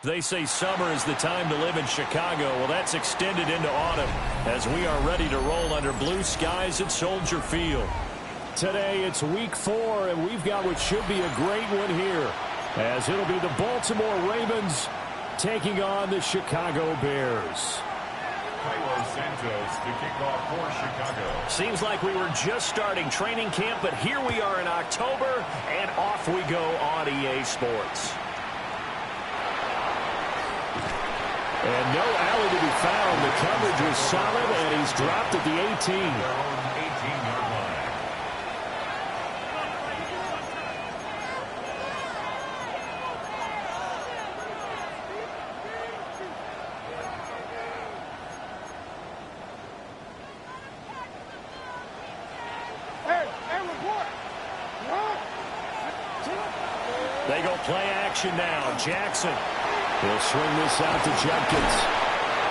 They say summer is the time to live in Chicago. Well, that's extended into autumn as we are ready to roll under blue skies at Soldier Field. Today, it's week 4, and we've got what should be a great one here, as it'll be the Baltimore Ravens taking on the Chicago Bears. Santos to kick off for Chicago. Seems like we were just starting training camp, but here we are in October, and off we go on EA Sports. And no alley to be found. The coverage was solid, and he's dropped at the 18. 18-yard line. They go play action now. Jackson will swing this out to Judkins.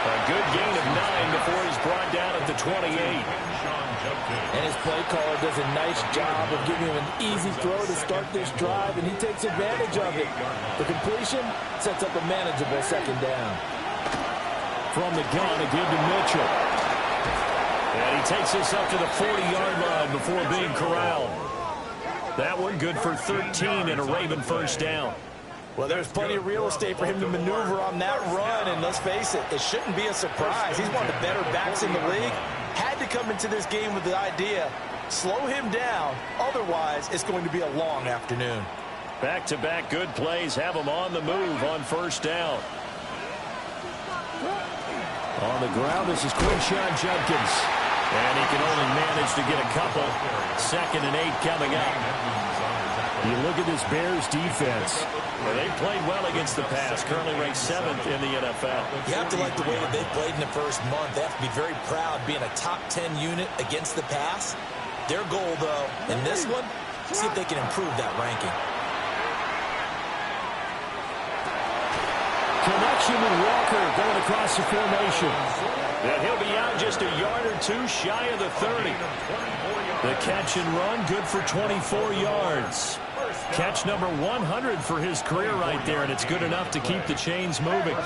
A good gain of 9 before he's brought down at the 28. And his play caller does a nice job of giving him an easy throw to start this drive, and he takes advantage of it. The completion sets up a manageable second down. From the gun, again to Mitchell. And he takes this up to the 40-yard line before being corralled. That one good for 13 and a Raven first down. Well, there's plenty of real estate for him to maneuver on that run, and let's face it, it shouldn't be a surprise. He's one of the better backs in the league. Had to come into this game with the idea, slow him down, otherwise it's going to be a long afternoon. Back-to-back good plays have him on the move on first down. On the ground, this is Quinshawn Judkins. And he can only manage to get a couple. 2nd and 8 coming up. You look at this Bears defense. Well, they played well against the pass. Currently ranked 7th in the NFL. You have to like the way that they played in the first month. They have to be very proud being a top 10 unit against the pass. Their goal, though, in this one, see if they can improve that ranking. Connection with Walker going across the formation. And he'll be out just a yard or two shy of the 30. The catch and run good for 24 yards. Catch number 100 for his career right there, and it's good enough to keep the chains moving.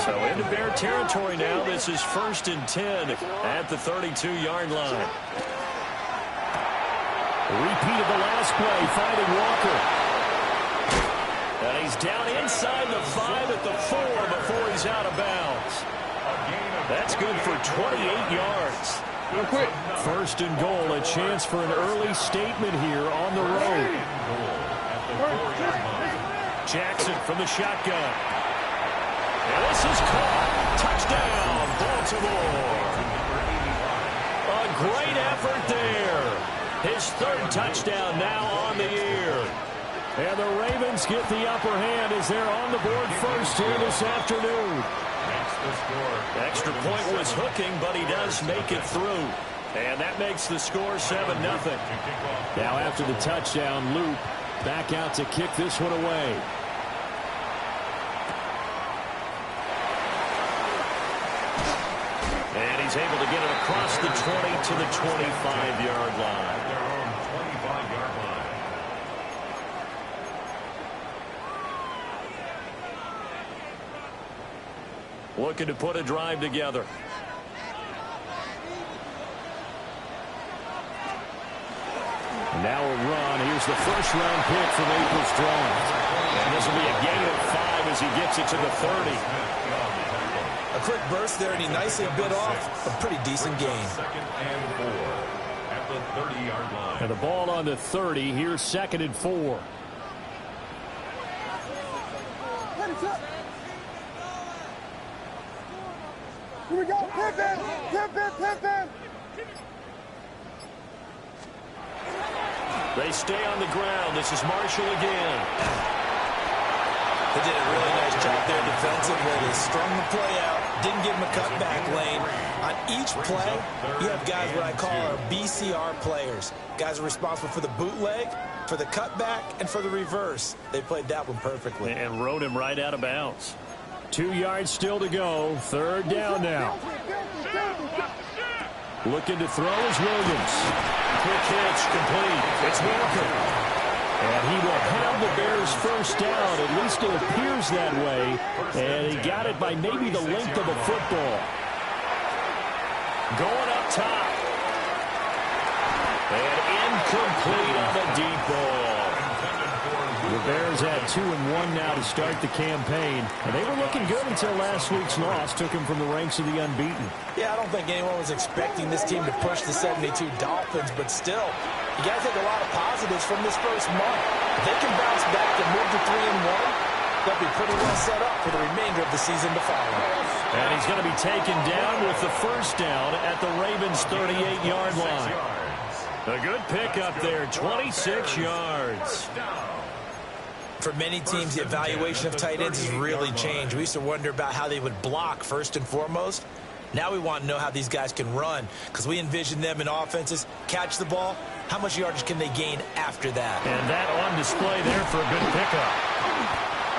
So into Bear territory now. This is 1st and 10 at the 32-yard line. A repeat of the last play, finding Walker. And he's down inside the 5 at the 4 before he's out of bounds. That's good for 28 yards. 1st and goal, a chance for an early statement here on the road. Jackson from the shotgun. And this is caught. Touchdown, Baltimore. A great effort there. His 3rd touchdown now on the year. And the Ravens get the upper hand as they're on the board first here this afternoon. Extra point was hooking, but he does make it through. And that makes the score 7-0. Now after the touchdown, Loop back out to kick this one away. And he's able to get it across the 20 to the 25-yard line. Looking to put a drive together. Now a run. Here's the first-round pick from April's draft. And this will be a gain of 5 as he gets it to the 30. A quick burst there, and he nicely bit off a pretty decent gain. 2nd and 4 at the 30-yard line. And the ball on the 30. Here's 2nd and 4. Here we go. Pimpin'. Pimpin'. Pimpin'. They stay on the ground. This is Marshall again. They did a really nice job there defensively. They strung the play out, didn't give him a cutback lane. On each play, you have guys what I call our BCR players. Guys are responsible for the bootleg, for the cutback, and for the reverse. They played that one perfectly. And rode him right out of bounds. 2 yards still to go. Third down now. Looking to throw is Williams. Quick hitch, complete. It's Walker. And he will have the Bears first down. At least it appears that way. And he got it by maybe the length of a football. Going up top. And incomplete on the deep ball. The Bears had 2-1 now to start the campaign. And they were looking good until last week's loss took them from the ranks of the unbeaten. Yeah, I don't think anyone was expecting this team to push the 72 Dolphins, but still, you got to take a lot of positives from this first month. If they can bounce back and move to 3-1, they'll be pretty well set up for the remainder of the season to follow. And he's going to be taken down with the first down at the Ravens' 38-yard line. A good pickup there, 26 yards. For many teams, the evaluation of tight ends has really changed. We used to wonder about how they would block first and foremost. Now we want to know how these guys can run, because we envision them in offenses, catch the ball, how much yardage can they gain after that? And that on display there for a good pickup.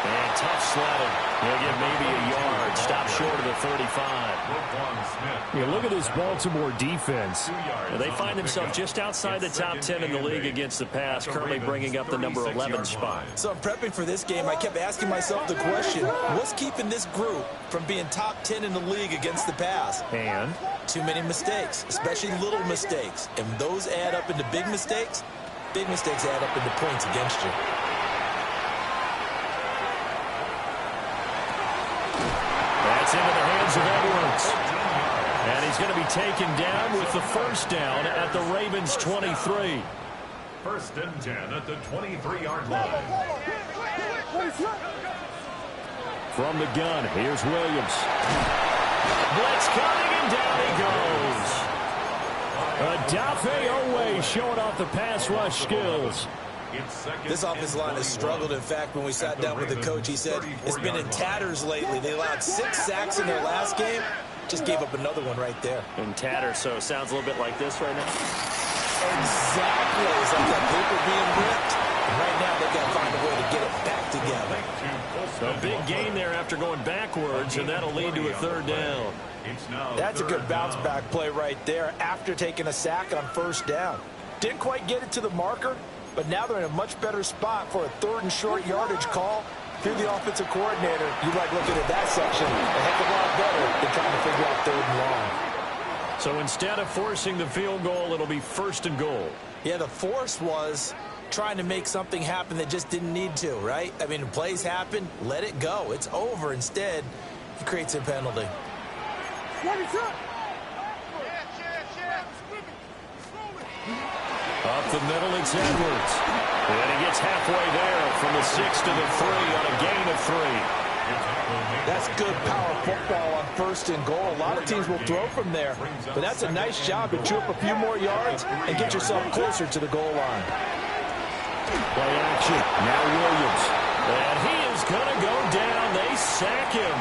And tough sledding. He'll get maybe a yard. Stop short of the 35. Yeah, look at this Baltimore defense. They find themselves just outside the top 10 in the league against the pass, currently bringing up the number 11 spot. So I'm prepping for this game. I kept asking myself the question, what's keeping this group from being top 10 in the league against the pass? And? Too many mistakes, especially little mistakes. And those add up into big mistakes. Big mistakes add up into points against you. That's into the hands of Edwards. And he's going to be taken down with the first down at the Ravens' 23. First and 10 at the 23-yard line. From the gun, here's Williams. Blitz coming, and down he goes. Adafe Owe showing off the pass rush skills. This offensive line has struggled. In fact, when we sat down with the coach, he said it's been in tatters lately. They allowed 6 sacks in their last game. Just gave up another one right there. In tatters, so it sounds a little bit like this right now. Exactly. It's like that paper being ripped. And right now, they've got to find a way to get it back together. A big gain there after going backwards, and that'll lead to a third down. That's a good bounce back play right there after taking a sack on first down. Didn't quite get it to the marker, but now they're in a much better spot for a third and short yardage call. If you're the offensive coordinator, you like looking at that section a heck of a lot better than trying to figure out third and long. So instead of forcing the field goal, it'll be first and goal. Yeah, the force was trying to make something happen that just didn't need to, right? I mean, plays happen, let it go. It's over. Instead, it creates a penalty. Up the middle, it's Edwards. And he gets halfway there from the 6 to the 3 on a gain of 3. That's good power football on first and goal. A lot of teams will throw from there, but that's a nice job to chew up a few more yards and get yourself closer to the goal line. Play action. Now Williams. And he is going to go down. They sack him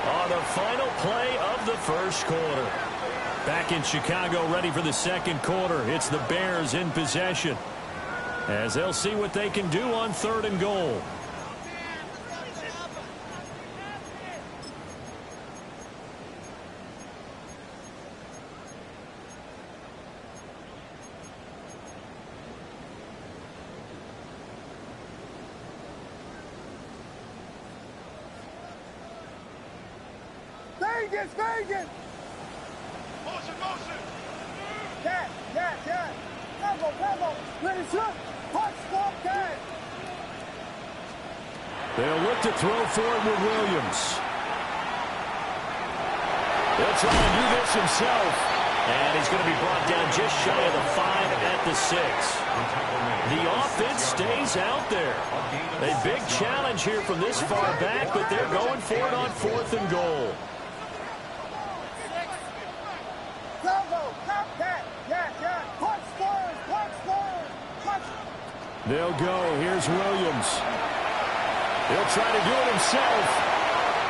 on the final play of the first quarter. Back in Chicago, ready for the second quarter. It's the Bears in possession, as they'll see what they can do on third and goal. Vegas, Vegas! Motion! Cat! Combo! Ready, shoot! Punch, stop, cat! They'll look to throw for it with Williams. He'll try and do this himself. And he's going to be brought down just shy of the 5 at the 6. The offense stays out there. A big challenge here from this far back, but they're going for it on 4th and goal. They'll go. Here's Williams. He'll try to do it himself.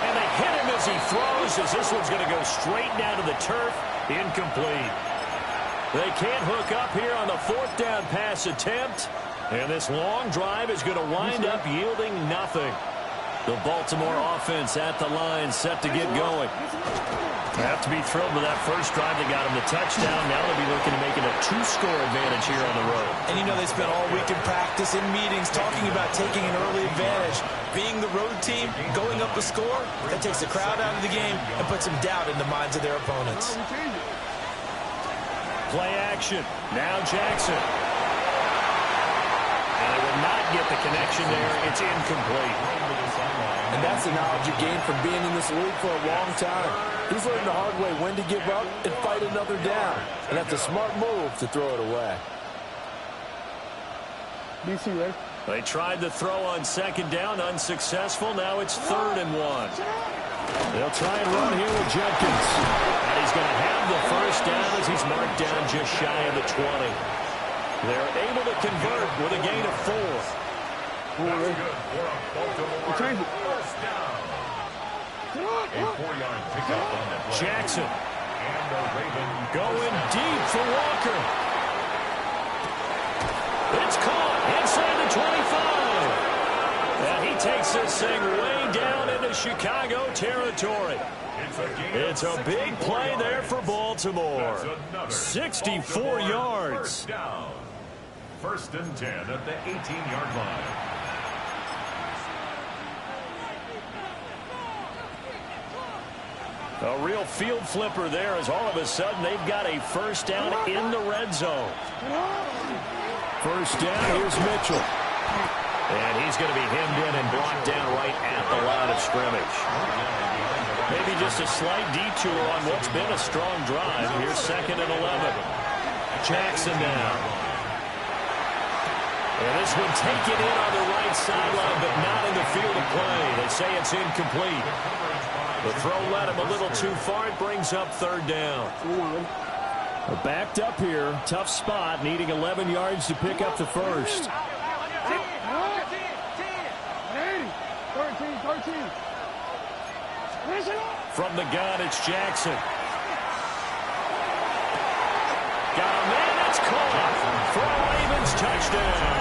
And they hit him as he throws, as this one's going to go straight down to the turf. Incomplete. They can't hook up here on the fourth down pass attempt. And this long drive is going to wind up yielding nothing. The Baltimore offense at the line, set to get going. They have to be thrilled with that first drive that got them the touchdown. Now they'll be looking to make it a 2-score advantage here on the road. And you know they spent all week in practice, in meetings, talking about taking an early advantage. Being the road team, going up a score, that takes the crowd out of the game and puts some doubt in the minds of their opponents. Play action. Now Jackson. And they will not get the connection there. It's incomplete. And that's the knowledge you gain from being in this league for a long time. He's learned the hard way when to give up and fight another down. And that's a smart move to throw it away. DC, right? They tried to throw on second down, unsuccessful. Now it's 3rd and 1. They'll try and run here with Jenkins. And he's going to have the first down as he's marked down just shy of the 20. They're able to convert with a gain of 4. That's good for a Baltimore Change it. first down. A 4-yard pickup on the play. Jackson And the Ravens going deep for Walker. It's caught inside the 25. And he takes this thing way down into Chicago territory. It's a big play there for Baltimore. 64 yards. First down. 1st and 10 at the 18-yard line. A real field flipper there as all of a sudden they've got a first down in the red zone. First down, here's Mitchell. And he's going to be hemmed in and blocked down right at the line of scrimmage. Maybe just a slight detour on what's been a strong drive. Here's 2nd and 11. Jackson now. And this one taken in on the right sideline, but not in the field of play. They say it's incomplete. The throw led him a little too far. It brings up 3rd down. We're backed up here. Tough spot, needing 11 yards to pick up the first. 13. From the gun, it's Jackson. Got a man, it's caught for a Ravens touchdown.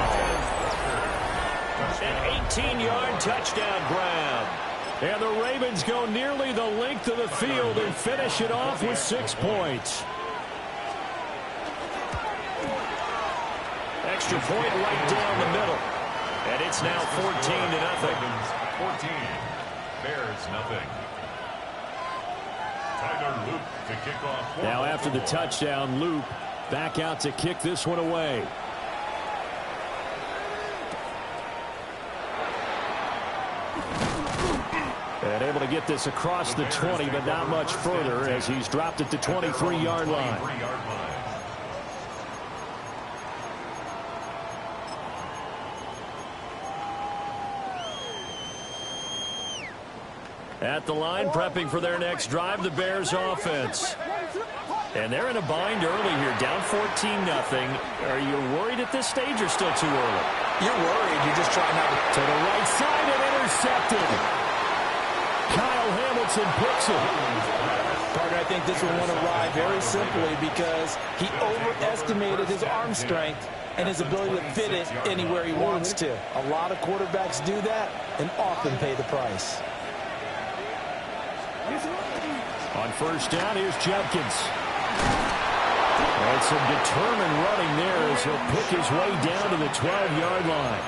An 18-yard touchdown grab. And the Ravens go nearly the length of the field and finish it off with 6 points. Extra point right down the middle. And it's now 14-0. 14. Bears nothing. Tyler Loop to kick off. Now after the touchdown, Loop back out to kick this one away. And able to get this across the 20, but not much further as he's dropped at the 23-yard line. At the line, prepping for their next drive, the Bears offense. And they're in a bind early here, down 14-0. Are you worried at this stage or still too early? You're worried. You're just trying not To the right side and intercepted. Kyle Hamilton picks it. Parker, I think this one went awry very simply because he overestimated his arm strength and his ability to fit it anywhere he wants to. A lot of quarterbacks do that and often pay the price. On first down, here's Jenkins. And some determined running there as he'll pick his way down to the 12-yard line.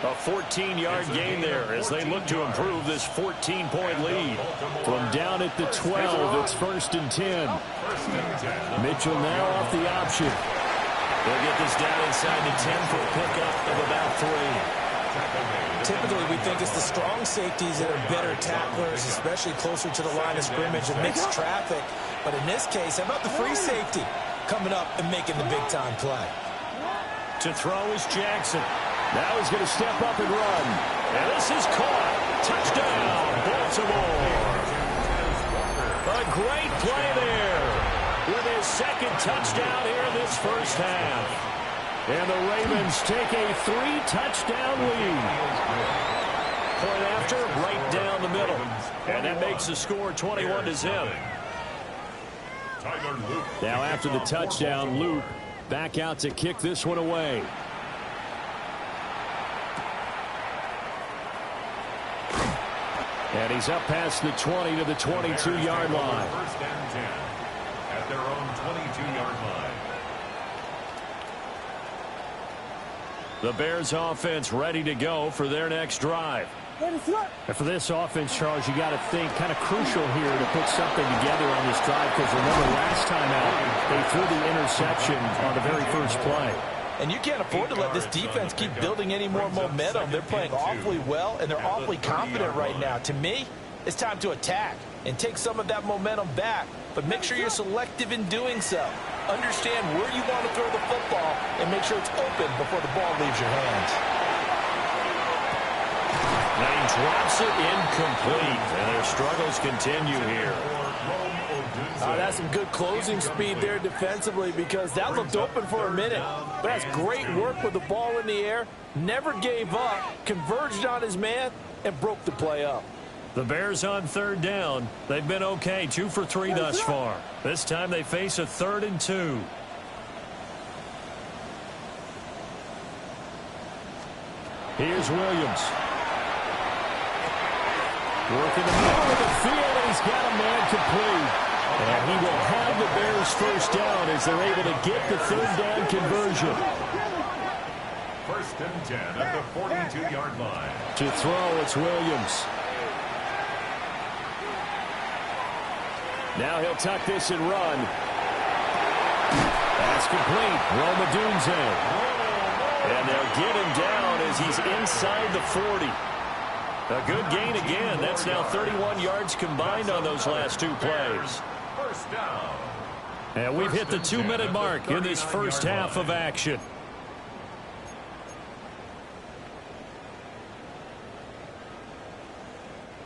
A 14-yard gain there as they look to improve this 14-point lead. From down at the 12, it's 1st and 10. Mitchell now off the option. They'll get this down inside the 10 for a pickup of about 3. Typically, we think it's the strong safeties that are better tacklers, especially closer to the line of scrimmage and mixed traffic. But in this case, how about the free safety coming up and making the big-time play? To throw is Jackson. Now he's going to step up and run. And this is caught. Touchdown, Baltimore. A great play there with his 2nd touchdown here in this first half. And the Ravens take a 3-touchdown lead. Point after, right down the middle. And that makes the score 21-0. Now after the touchdown, Luke back out to kick this one away. And he's up past the 20 to the 22-yard line. First and 10 at their own 22-yard line. The Bears offense ready to go for their next drive. Ready, set. And for this offense, Charles, you got to think kind of crucial here to put something together on this drive, because remember last time out, they threw the interception on the very first play. And you can't afford to let this defense keep building any more momentum. They're playing awfully well, and they're awfully confident right now. To me, it's time to attack and take some of that momentum back, but make sure you're selective in doing so. Understand where you want to throw the football and make sure it's open before the ball leaves your hands. Now he drops it incomplete, and their struggles continue here. That's some good closing speed there defensively, because that looked open for a minute. But that's great work with the ball in the air. Never gave up, converged on his man, and broke the play up. The Bears on third down. They've been okay, 2 for 3 thus far. This time they face a 3rd and 2. Here's Williams. Working the middle of the field, and he's got a man complete. And he will have the Bears first down as they're able to get the 3rd down conversion. First and 10 at the 42-yard line. To throw, it's Williams. Now he'll tuck this and run. That's complete. Roma Dunze. And they'll get him down as he's inside the 40. A good gain again. That's now 31 yards combined on those last 2 plays. First down. And we've hit the 2-minute mark in this first half of action.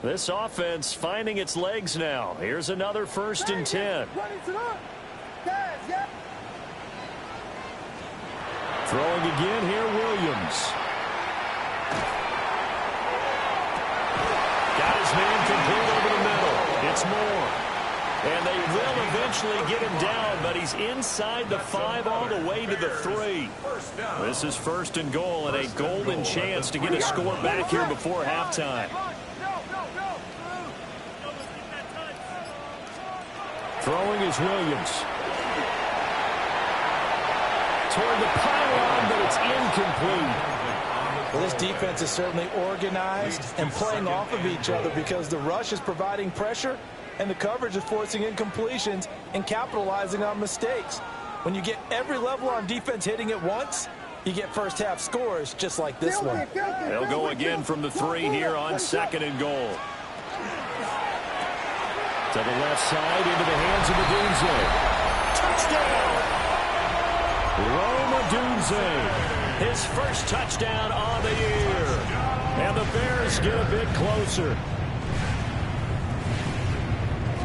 This offense finding its legs now. Here's another 1st and 10. Throwing again here, Williams. Got his man complete over the middle. It's Moore. And they will eventually get him down, but he's inside the 5 all the way to the 3. This is 1st and goal, and a golden chance to get a score back here before halftime. Throwing is Williams. Toward the pylon, but it's incomplete. Well, this defense is certainly organized and playing off of each other, because the rush is providing pressure and the coverage is forcing incompletions and capitalizing on mistakes. When you get every level on defense hitting at once, you get first half scores just like this one. They'll go again from the 3 here on 2nd and goal. To the left side, into the hands of Dunze. Touchdown! Roma Dunze, his first touchdown on the year. And the Bears get a bit closer.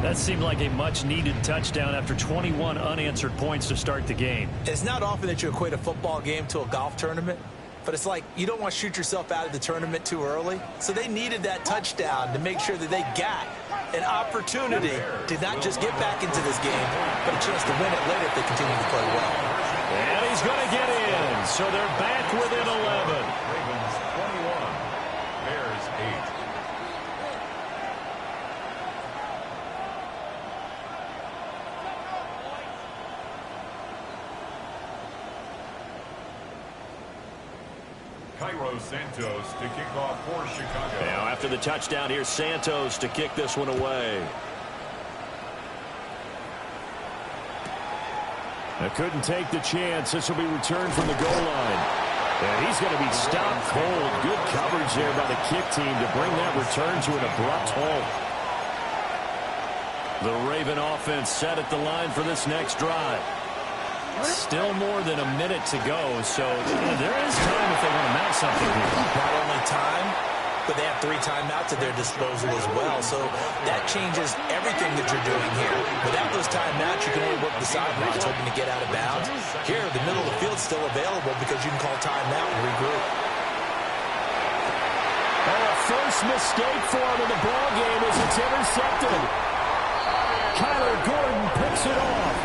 That seemed like a much-needed touchdown after 21 unanswered points to start the game. It's not often that you equate a football game to a golf tournament, but it's like you don't want to shoot yourself out of the tournament too early. So they needed that touchdown to make sure that they got an opportunity to not just get back into this game, but a chance to win it later if they continue to play well. And he's going to get in, so they're back within 11. Ravens 21, Bears 8. Cairo Santos to kick off for Chicago. Now after the touchdown, here's Santos to kick this one away. I couldn't take the chance. This will be returned from the goal line. And he's going to be stopped cold. Good coverage there by the kick team to bring that return to an abrupt halt. The Raven offense set at the line for this next drive. Still more than a minute to go, so there is time if they want to mount something here. Not only time, but they have 3 timeouts at their disposal as well. So that changes everything that you're doing here. Without those timeouts, not, you can only work the sidelines hoping to get out of bounds. Here, the middle of the field's still available because you can call timeout and regroup. And a first mistake for him in the ball game as it's intercepted. Kyler Gordon picks it off.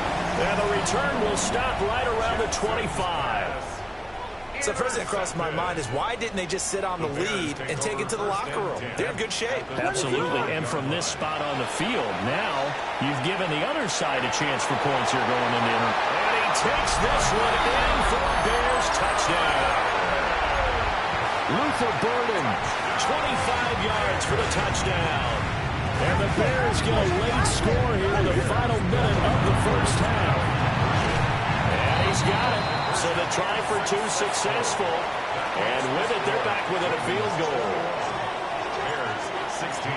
And the return will stop right around the 25. So the first thing that crossed my mind is why didn't they just sit on the lead and take it to the locker room? They're in good shape. Absolutely. And from this spot on the field, now you've given the other side a chance for points here going into it. And he takes this one in for a Bears touchdown. Luther Burden, 25 yards for the touchdown. And the Bears get a late score here in the final minute of the first half. And he's got it. So the try for two successful. And with it, they're back within a field goal. Bears 16.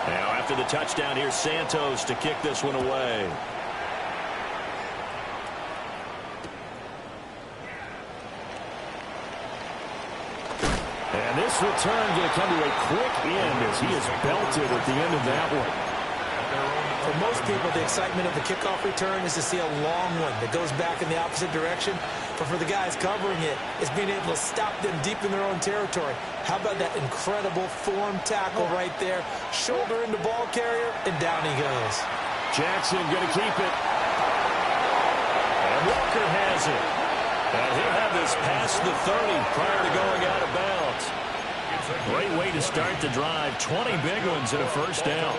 Now after the touchdown, here's Santos to kick this one away. And this return going to come to a quick end as he is belted at the end of that one. For most people, the excitement of the kickoff return is to see a long one that goes back in the opposite direction. But for the guys covering it, it's being able to stop them deep in their own territory. How about that incredible form tackle right there? Shoulder into ball carrier, and down he goes. Jackson going to keep it. And Walker has it. And he'll have this past the 30 prior to going out of bounds. Great way to start the drive. 20 big ones in a first down.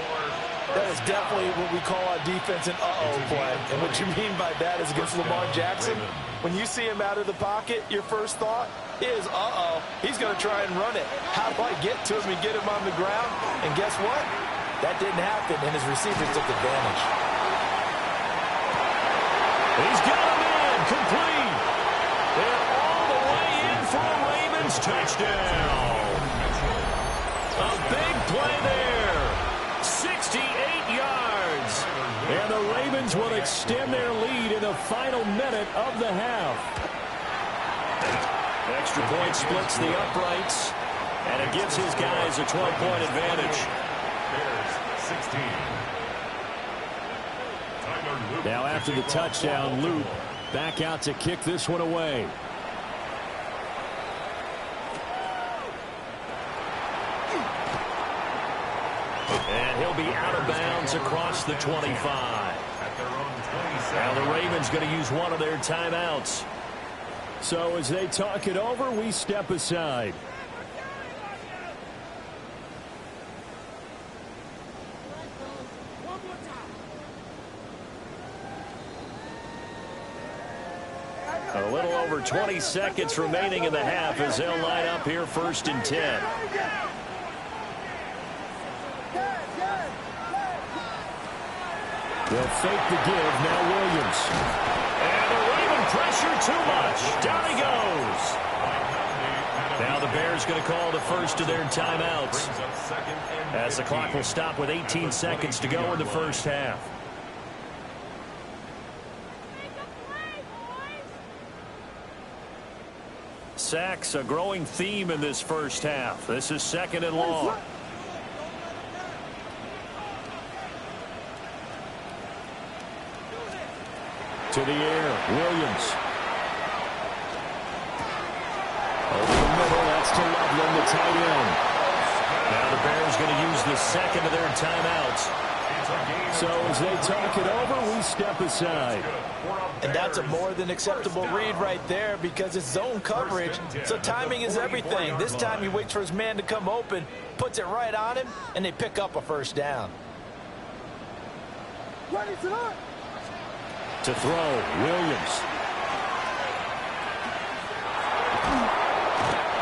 That is definitely what we call our defense an uh-oh play. And what you mean by that is against Lamar Jackson, when you see him out of the pocket, your first thought is, uh-oh, he's going to try and run it. How do I get to him and get him on the ground? And guess what? That didn't happen, and his receivers took advantage. He's got him in, complete. And all the way in for a Ravens touchdown. A big play there. 68 yards. And the Ravens will extend their lead in the final minute of the half. Extra point splits the uprights, and it gives his guys a 12-point advantage. Now after the touchdown, Luke back out to kick this one away. And he'll be out of bounds across the 25. Now the Ravens going to use one of their timeouts. So as they talk it over, we step aside. A little over 20 seconds remaining in the half as they'll line up here first and 10. They'll fake the give. Now Williams. And the Raven pressure too much. Down he goes. Now the Bears going to call the first of their timeouts, as the clock will stop with 18 seconds to go in the first half. Sacks, a growing theme in this first half. This is second and long. To the air, Williams. Over the middle, that's to Loveland, the tight end. Now the Bears going to use the second of their timeouts. So as they talk it over, we step aside. And that's a more than acceptable read right there because it's zone coverage, so timing is everything. This time he waits for his man to come open, puts it right on him, and they pick up a first down. To throw, Williams.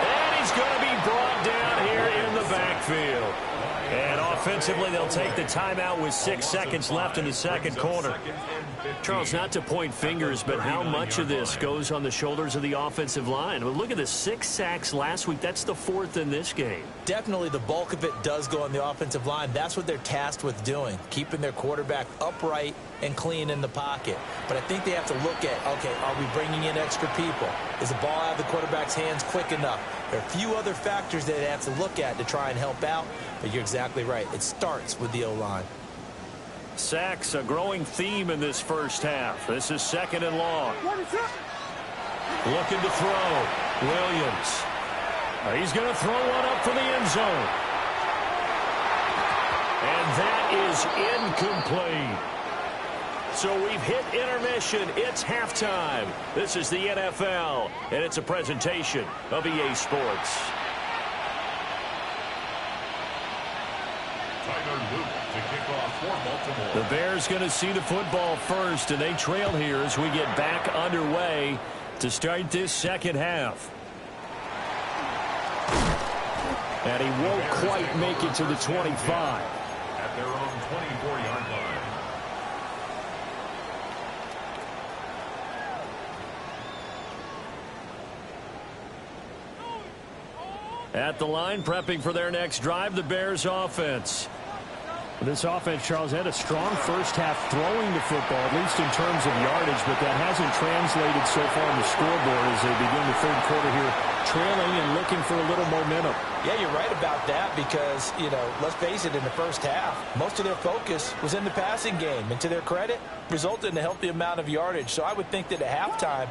And he's going to be brought down here in the backfield. And offensively, they'll take the timeout with 6 seconds left in the second quarter. Charles, not to point fingers, but how much of this goes on the shoulders of the offensive line? Well, look at the 6 sacks last week. That's the 4th in this game. Definitely the bulk of it does go on the offensive line. That's what they're tasked with doing, keeping their quarterback upright and clean in the pocket. But I think they have to look at, okay, are we bringing in extra people? Is the ball out of the quarterback's hands quick enough? There are a few other factors that they have to look at to try and help out, but you're exactly right. It starts with the O-line. Sacks a growing theme in this first half. This is 2nd and long. Looking to throw. Williams. He's going to throw one up for the end zone. And that is incomplete. So we've hit intermission. It's halftime. This is the NFL, and it's a presentation of EA Sports. The Bears going to see the football first, and they trail here as we get back underway to start this second half. And he won't quite make it to the 25. At their own 24-yard line. At the line, prepping for their next drive, the Bears offense. This offense, Charles, had a strong first half throwing the football, at least in terms of yardage, but that hasn't translated so far on the scoreboard as they begin the third quarter here, trailing and looking for a little momentum. Yeah, you're right about that because, you know, let's face it, in the first half, most of their focus was in the passing game. And to their credit, resulted in a healthy amount of yardage. So I would think that at halftime,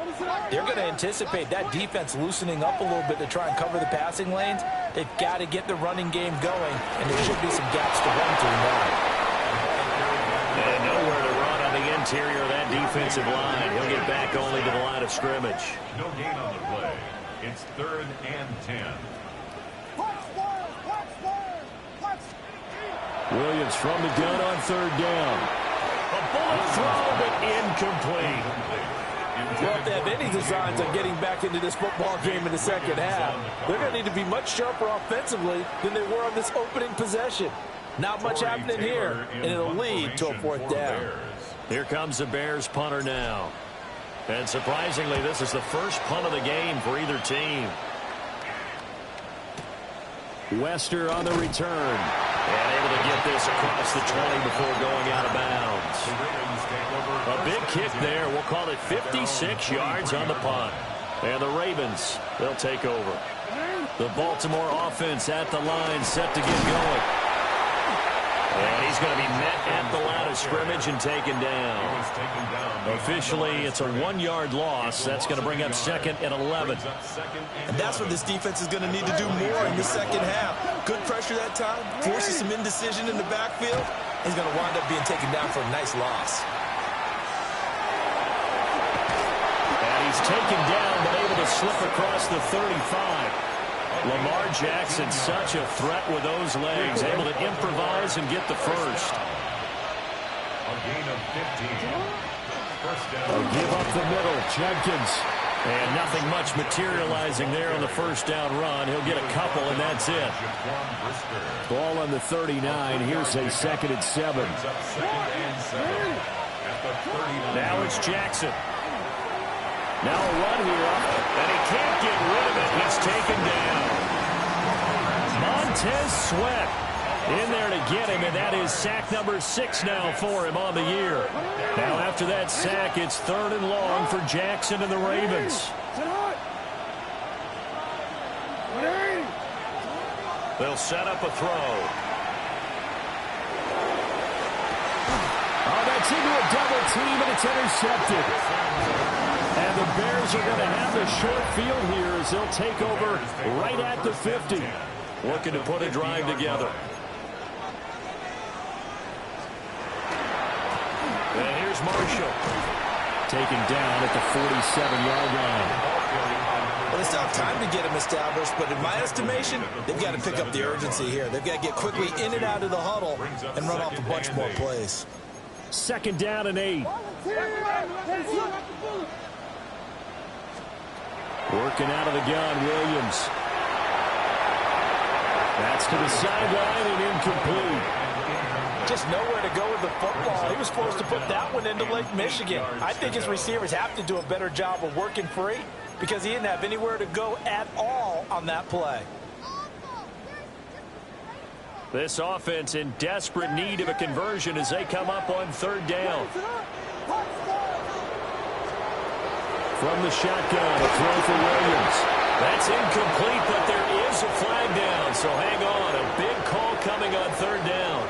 they're going to anticipate that defense loosening up a little bit to try and cover the passing lanes. They've got to get the running game going, and there should be some gaps to run through now. And nowhere to run on the interior of that defensive line. He'll get back only to the line of scrimmage. No gain on the play. It's 3rd and 10. Williams from the gun on 3rd down. A bullet throw, but incomplete. Well, if they have any designs on getting back into this football game in the second half, they're going to need to be much sharper offensively than they were on this opening possession. Not much happening here, and it'll lead to a 4th down. Here comes the Bears punter now. And surprisingly, this is the first punt of the game for either team. Wester on the return. And able to get this across the 20 before going out of bounds. A big kick there. We'll call it 56 yards on the punt. And the Ravens, they'll take over. The Baltimore offense at the line, set to get going. And he's going to be met at the line of scrimmage and taken down. Officially, it's a 1-yard loss. That's going to bring up 2nd and 11. And that's what this defense is going to need to do more in the second half. Good pressure that time, forces some indecision in the backfield. He's going to wind up being taken down for a nice loss. And he's taken down, but able to slip across the 35. Lamar Jackson, such a threat with those legs, able to improvise and get the first. A gain of 15. First down. They'll give up the middle, Jenkins. And nothing much materializing there on the first down run. He'll get a couple, and that's it. Ball on the 39. Here's a 2nd and 7. Now it's Jackson. Now a run here, and he can't get rid of it. He's taken down. Montez Sweat in there to get him, and that is sack number 6 now for him on the year. Now after that sack, it's 3rd and long for Jackson and the Ravens. They'll set up a throw. Oh, that's into a double team, and it's intercepted. And the Bears are going to have the short field here as they'll take over right at the 50. Looking to put a drive together. And here's Marshall. Taken down at the 47-yard line. Well, they still have time to get him established, but in my estimation, they've got to pick up the urgency here. They've got to get quickly in and out of the huddle and run off a bunch more plays. 2nd down and 8. Working out of the gun, Williams. That's to the sideline and incomplete. Just nowhere to go with the football. He was forced to put that one into Lake Michigan. I think his receivers have to do a better job of working free because he didn't have anywhere to go at all on that play. This offense in desperate need of a conversion as they come up on 3rd down. From the shotgun, a throw for Williams. That's incomplete, but there is a flag down, so hang on. A big call coming on 3rd down.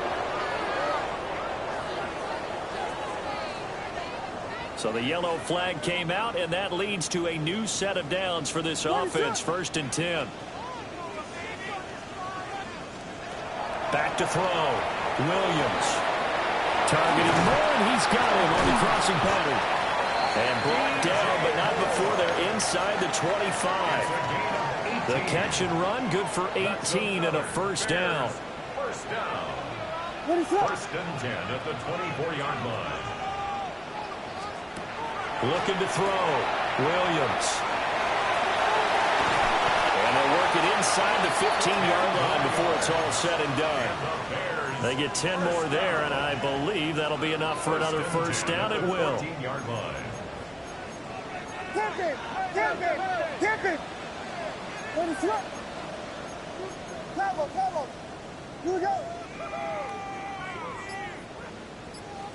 So the yellow flag came out, and that leads to a new set of downs for this offense. 1st and 10. Back to throw. Williams. Targeting Moore, and he's got him on the crossing pattern. And brought down, but not before they're inside the 25. The catch and run, good for 18 and a 1st down. First down. 1st and 10 at the 24-yard line. Looking to throw. Williams. And they'll work it inside the 15-yard line before it's all said and done. They get 10 more there, and I believe that'll be enough for another 1st down. It will. 14-yard line. Tip it! Tip it! Tip it! Ready, shot! Cover! Here we go!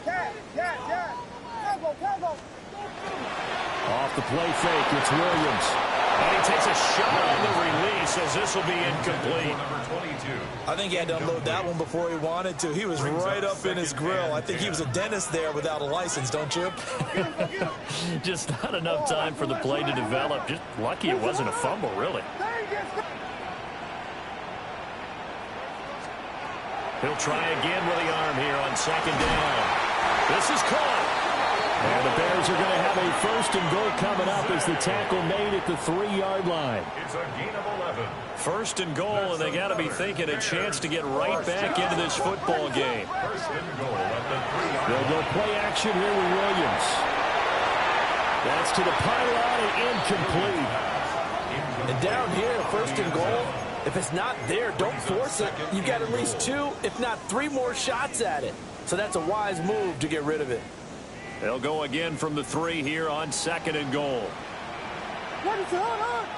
Yeah! Cover! Off the play fake, it's Williams. And he takes a shot on the release as this will be incomplete. Number 22. I think he had to unload that one before he wanted to. He was right up in his grill. I think he was a dentist there without a license, don't you? Just not enough time for the play to develop. Just lucky it wasn't a fumble, really. He'll try again with the arm here on 2nd down. This is caught. And the Bears are going to have a 1st and goal coming up as the tackle made at the 3-yard line. It's a gain of 11. 1st and goal, and they got to be thinking a chance to get right back into this football game. 1st and goal at the 3-yard line. They'll go play action here with Williams. That's to the pylon and incomplete. And down here, 1st and goal, if it's not there, don't force it. You've got at least 2, if not 3 more shots at it. So that's a wise move to get rid of it. They'll go again from the 3 here on 2nd and goal. Ready, shot!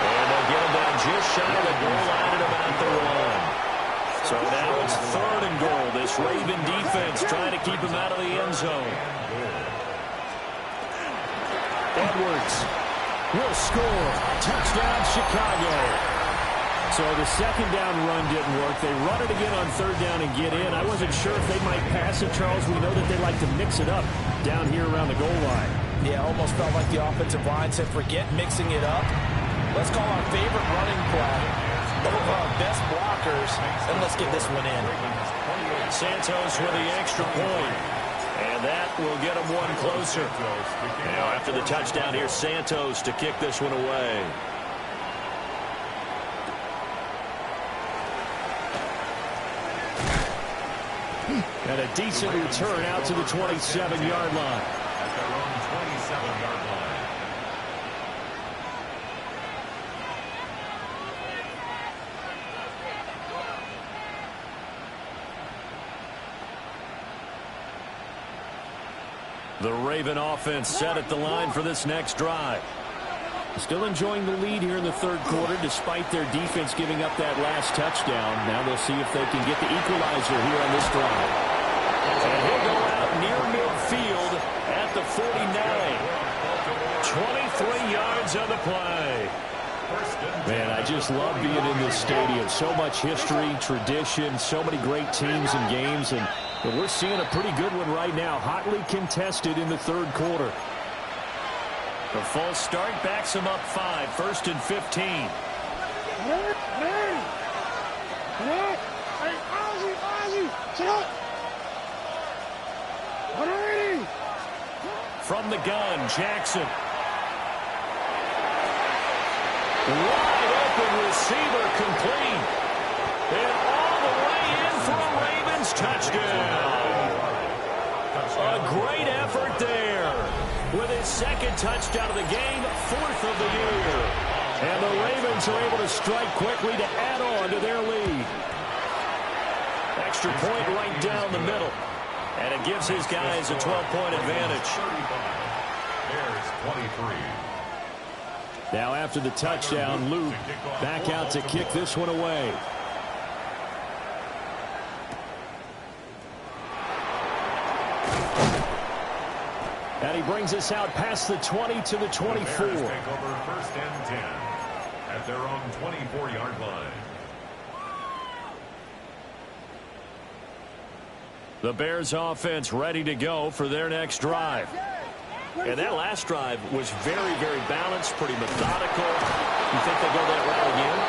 And they'll get him down just shy of the goal line at about the 1. So now it's 3rd and goal. This Raven defense trying to keep him out of the end zone. Edwards will score. Touchdown, Chicago. So the 2nd down run didn't work. They run it again on 3rd down and get in. I wasn't sure if they might pass it, Charles. We know that they like to mix it up down here around the goal line. Yeah, almost felt like the offensive line said, forget mixing it up. Let's call our favorite running play over our best blockers, and let's get this one in. Santos with the extra point. And that will get him one closer. Now after the touchdown, here's Santos to kick this one away. And a decent return out to the 27-yard line. At their own 27-yard line. The Raven offense set at the line for this next drive. Still enjoying the lead here in the 3rd quarter despite their defense giving up that last touchdown. Now they'll see if they can get the equalizer here on this drive. And he'll go out near midfield at the 49. 23 yards on the play. Man, I just love being in this stadium. So much history, tradition, so many great teams and games. And we're seeing a pretty good one right now. Hotly contested in the 3rd quarter. The false start backs him up 5. 1st and 15. From the gun, Jackson. Wide open receiver complete. And all the way in for a Ravens touchdown. A great effort there. With his 2nd touchdown of the game, 4th of the year. And the Ravens are able to strike quickly to add on to their lead. Extra point right down the middle. And it gives his guys a 12-point advantage. There's 23. Now after the touchdown, Luke back out to kick this one away. And he brings us out past the 20 to the 24. The Bears take over 1st and 10 at their own 24-yard line. The Bears offense ready to go for their next drive. And that last drive was very, very balanced, pretty methodical. You think they'll go that route again?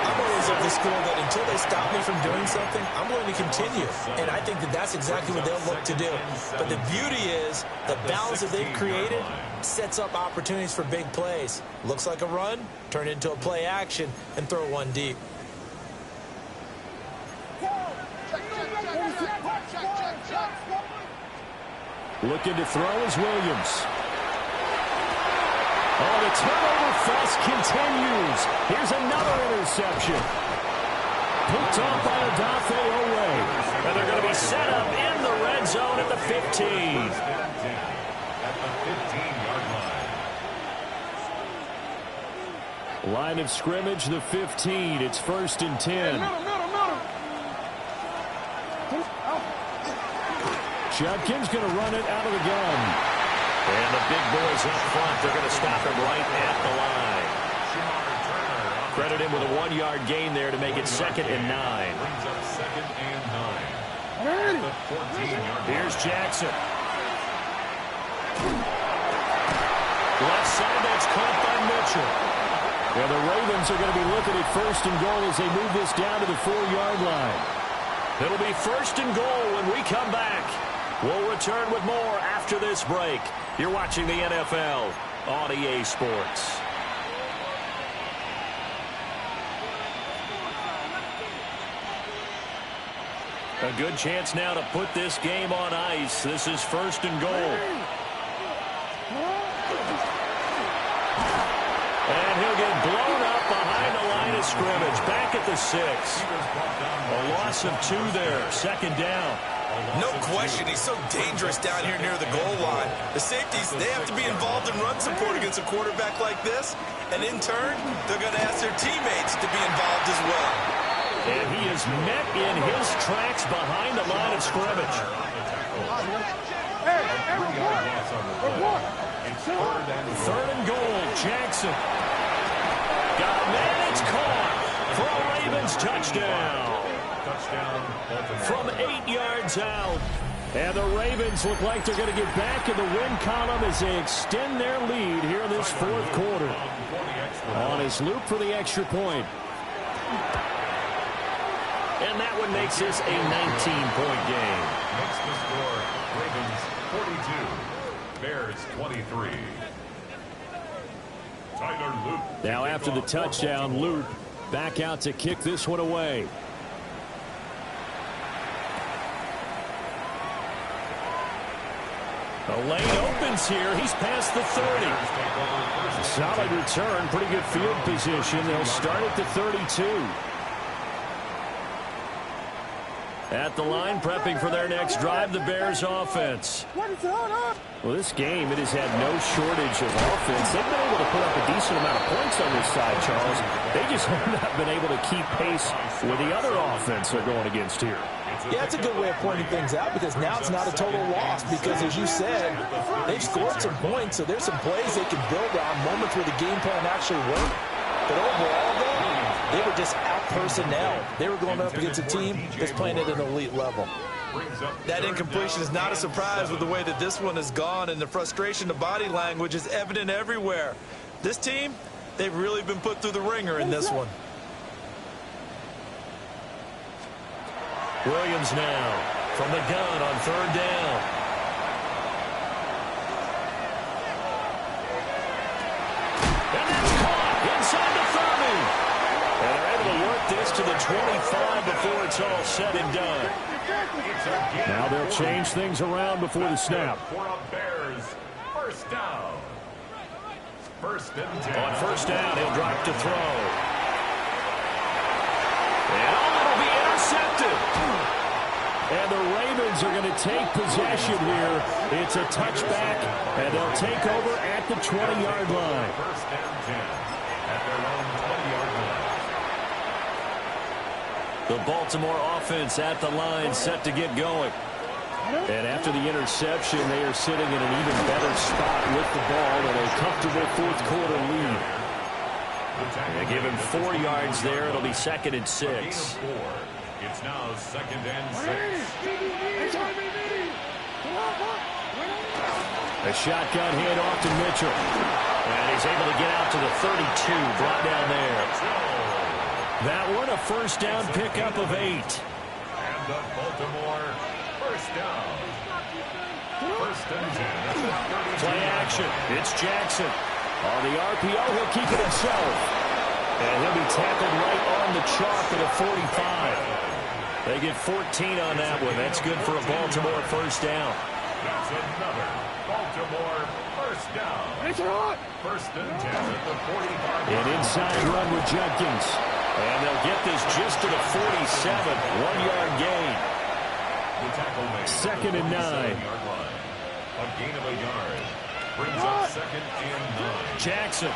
I'm always of the school that until they stop me from doing something, I'm going to continue. And I think that that's exactly what they'll look to do. But the beauty is the balance that they've created sets up opportunities for big plays. Looks like a run, turn it into a play action, and throw one deep. Looking to throw is Williams. Oh, the turnover fest continues. Here's another interception. Picked off by Odafe Oweh. And they're going to be set up in the red zone at the 15. At the 15-yard line. Line of scrimmage, the 15. It's 1st and 10. Judkins going to run it out of the gun. And the big boys up front, they're going to stop him right at the line. Credit him with a 1-yard gain there to make it 2nd and 9. Brings up 2nd and 9. At the 14-yard line. Here's Jackson. Left side, that's caught by Mitchell. And the Ravens are going to be looking at 1st and goal as they move this down to the 4-yard line. It'll be 1st and goal when we come back. We'll return with more after this break. You're watching the NFL on EA Sports. A good chance now to put this game on ice. This is 1st and goal. And he'll get blown up behind the line of scrimmage. Back at the 6. A loss of 2 there. 2nd down. No question, he's so dangerous down here near the goal line. The safeties, they have to be involved in run support against a quarterback like this. And in turn, they're going to ask their teammates to be involved as well. And he is met in his tracks behind the line of scrimmage. It's 3rd and goal, Jackson. Got a man, it's caught for a Ravens touchdown. From 8 yards out. And the Ravens look like they're going to get back in the win column as they extend their lead here in this 4th quarter. On his loop for the extra point. And that one makes this a 19-point game. Makes the score Ravens 42, Bears 23. Tyler Loop. Now after the touchdown, Loop back out to kick this one away. The lane opens here. He's past the 30. Solid return. Pretty good field position. They'll start at the 32. At the line, prepping for their next drive, the Bears offense. Well, this game, it has had no shortage of offense. They've been able to put up a decent amount of points on this side, Charles. They just have not been able to keep pace with the other offense they're going against here. Yeah, it's a good way of pointing things out because now it's not a total loss because, as you said, they've scored some points, so there's some plays they can build on, moments where the game plan actually worked. But overall, though, they were just out-personnel. They were going up against a team that's playing at an elite level. That incompletion is not a surprise with the way that this one has gone, and the frustration, the body language is evident everywhere. This team, they've really been put through the ringer in this one. Williams now from the gun on 3rd down. And that's caught inside the 30. And they're able to work this to the 25 before it's all said and done. Now they'll change things around before the snap. For a Bears 1st down. 1st and 10. On 1st down, he'll drop to throw. And it'll be intercepted. And the Ravens are going to take possession here. It's a touchback, and they'll take over at the 20-yard line. 1st and 10 at their own 20-yard line. The Baltimore offense at the line, set to get going. And after the interception, they are sitting in an even better spot with the ball in a comfortable 4th quarter lead. They give him 4 yards there. It'll be 2nd and 6. It's now 2nd and 6. A shotgun hit off to Mitchell. And he's able to get out to the 32, brought down there. That one, a first down pickup of 8. And the Baltimore first down. First and 10. Play action. It's Jackson. On the RPO, he'll keep it himself. And he'll be tackled right on the chalk at a 45. They get 14 on that one. That's good for a Baltimore first down. That's another Baltimore first down. First and 10 at the 45. An inside run with Judkins. And they'll get this just to the 47. 1-yard gain. The tackle made. Second and 9. A gain of a yard. Brings up second and 9. Jackson.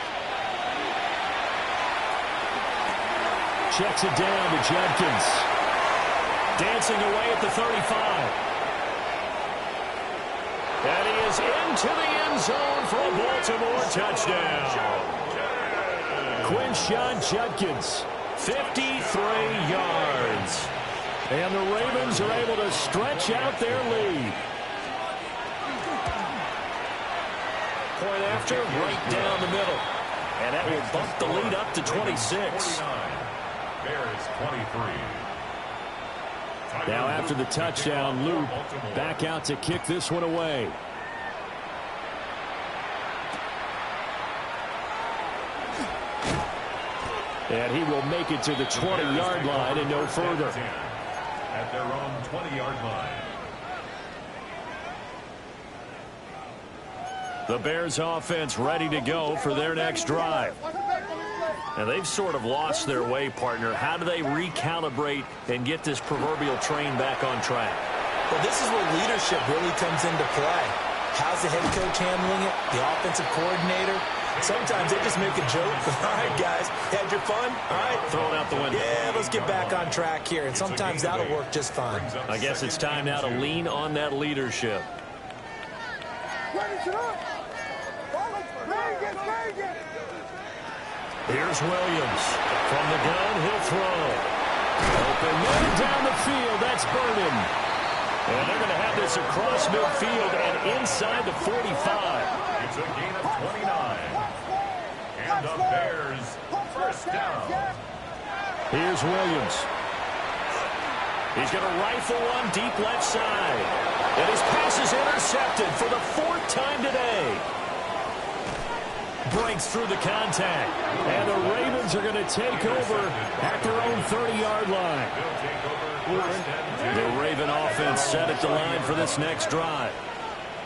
Checks it down to Judkins. Dancing away at the 35. And he is into the end zone for a Baltimore touchdown. Quinshon Judkins, 53 yards. And the Ravens are able to stretch out their lead. Point after, right down the middle. And that will bump the lead up to 26. Bears 23. Now after the touchdown, Luke back out to kick this one away. And he will make it to the 20-yard line and no further. At their own 20-yard line. The Bears offense ready to go for their next drive. And they've sort of lost their way, partner. How do they recalibrate and get this proverbial train back on track? Well, this is where leadership really comes into play. How's the head coach handling it? The offensive coordinator? Sometimes they just make a joke. All right, guys, had your fun? All right. Throw it out the window. Yeah, let's get back on track here. And sometimes that'll work just fine. I guess it's time now to lean on that leadership. Here's Williams. From the gun, he'll throw. Open man down the field. That's Burden. And they're going to have this across midfield and inside the 45. It's a gain of 29. And the Bears first down. Here's Williams. He's going to rifle one deep left side. And his pass is intercepted for the 4th time today. Breaks through the contact. And the Ravens are going to take over at their own 30-yard line. The Raven offense set at the line for this next drive.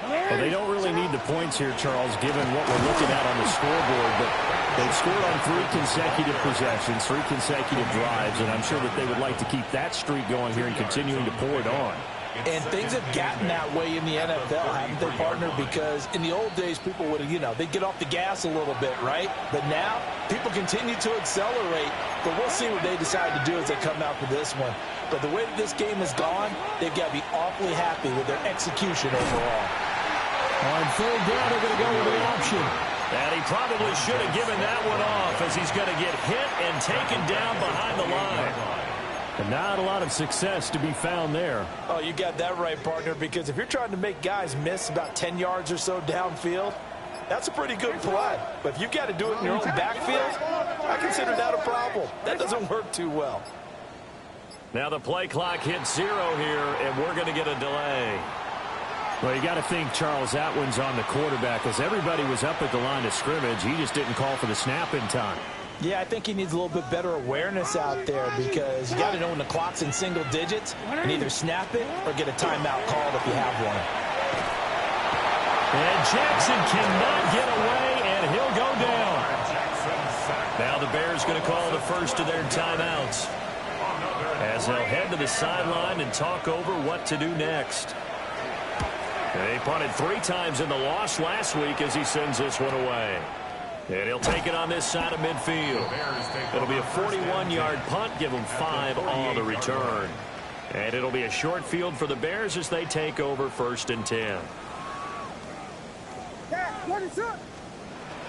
Well, they don't really need the points here, Charles, given what we're looking at on the scoreboard. But they've scored on 3 consecutive possessions, 3 consecutive drives, and I'm sure that they would like to keep that streak going here and continuing to pour it on. And things have gotten that way in the NFL, haven't they, partner? Because in the old days, people would have, they'd get off the gas a little bit, right? But now, people continue to accelerate. But we'll see what they decide to do as they come out for this one. But the way that this game has gone, they've got to be awfully happy with their execution overall. On 3rd down, they're going to go with the option. And he probably should have given that one off as he's going to get hit and taken down behind the line. And not a lot of success to be found there. Oh, you got that right, partner, because if you're trying to make guys miss about 10 yards or so downfield, that's a pretty good play. But if you've got to do it in your own backfield, I consider that a problem. That doesn't work too well. Now the play clock hits 0 here, and we're going to get a delay. Well, you got to think, Charles, that one's on the quarterback, as everybody was up at the line of scrimmage. He just didn't call for the snap in time. Yeah, I think he needs a little bit better awareness out there because you got to know when the clock's in single digits and either snap it or get a timeout called if you have one. And Jackson cannot get away, and he'll go down. Now the Bears going to call the first of their timeouts as they'll head to the sideline and talk over what to do next. They punted 3 times in the loss last week as he sends this one away. And he'll take it on this side of midfield. It'll be a 41-yard punt, give them 5 on the return. And it'll be a short field for the Bears as they take over 1st and 10.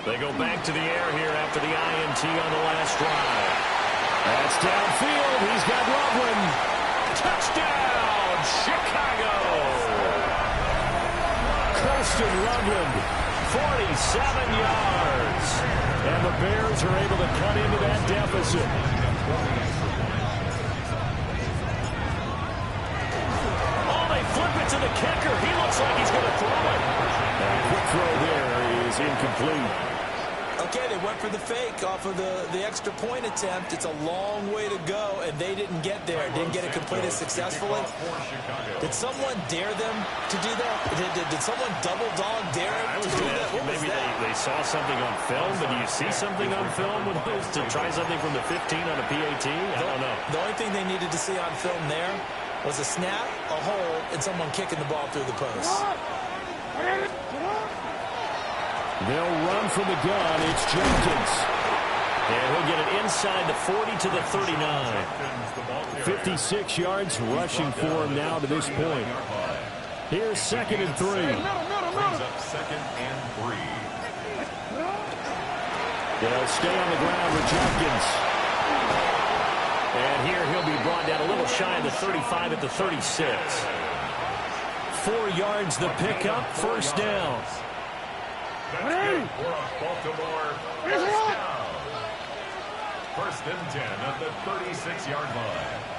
They go back to the air here after the INT on the last drive. That's downfield. He's got Loveland. Touchdown, Chicago. Houston Loveland, 47 yards. And the Bears are able to cut into that deficit. Oh, they flip it to the kicker. He looks like he's going to throw it. A quick throw there is incomplete. Okay, they went for the fake off of the extra point attempt. It's a long way to go, and they didn't get there. Didn't get it completed successfully. Did someone dare them to do that? Did someone double dog dare them to do that? What was maybe that? they saw something on film, but do you see something on film with those to try something from the 15 on a PAT? I don't know. The only thing they needed to see on film there was a snap, a hold, and someone kicking the ball through the post. They'll run from the gun. It's Jenkins. And he'll get it inside the 40 to the 39. 56 yards rushing for him now to this point. Here's 2nd and 3. Brings up 2nd and 3. They'll stay on the ground with Jenkins. And here he'll be brought down a little shy of the 35 at the 36. 4 yards the pickup, first down. That's good for a Baltimore first down. 1st and 10 at the 36-yard line.